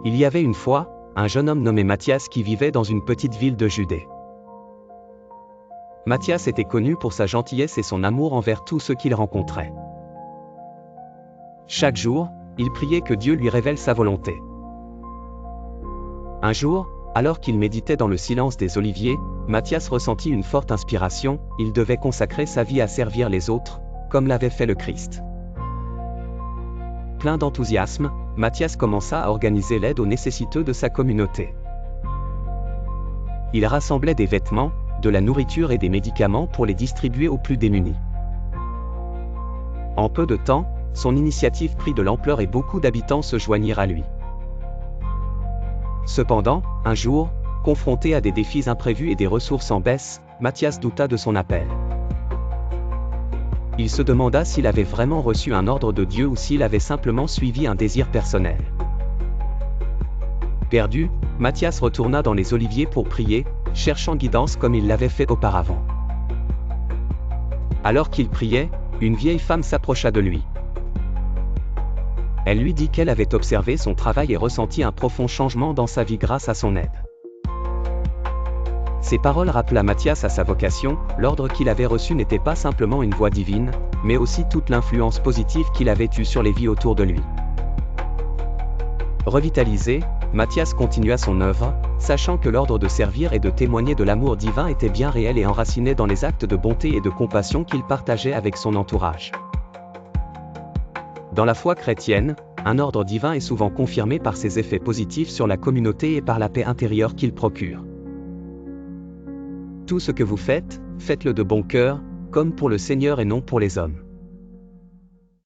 Il y avait une fois, un jeune homme nommé Matthias qui vivait dans une petite ville de Judée. Matthias était connu pour sa gentillesse et son amour envers tous ceux qu'il rencontrait. Chaque jour, il priait que Dieu lui révèle sa volonté. Un jour, alors qu'il méditait dans le silence des oliviers, Matthias ressentit une forte inspiration, il devait consacrer sa vie à servir les autres, comme l'avait fait le Christ. Plein d'enthousiasme, Matthias commença à organiser l'aide aux nécessiteux de sa communauté. Il rassemblait des vêtements, de la nourriture et des médicaments pour les distribuer aux plus démunis. En peu de temps, son initiative prit de l'ampleur et beaucoup d'habitants se joignirent à lui. Cependant, un jour, confronté à des défis imprévus et des ressources en baisse, Matthias douta de son appel. Il se demanda s'il avait vraiment reçu un ordre de Dieu ou s'il avait simplement suivi un désir personnel. Perdu, Matthias retourna dans les oliviers pour prier, cherchant guidance comme il l'avait fait auparavant. Alors qu'il priait, une vieille femme s'approcha de lui. Elle lui dit qu'elle avait observé son travail et ressenti un profond changement dans sa vie grâce à son aide. Ces paroles rappela Matthias à sa vocation, l'ordre qu'il avait reçu n'était pas simplement une voie divine, mais aussi toute l'influence positive qu'il avait eue sur les vies autour de lui. Revitalisé, Matthias continua son œuvre, sachant que l'ordre de servir et de témoigner de l'amour divin était bien réel et enraciné dans les actes de bonté et de compassion qu'il partageait avec son entourage. Dans la foi chrétienne, un ordre divin est souvent confirmé par ses effets positifs sur la communauté et par la paix intérieure qu'il procure. Tout ce que vous faites, faites-le de bon cœur, comme pour le Seigneur et non pour les hommes.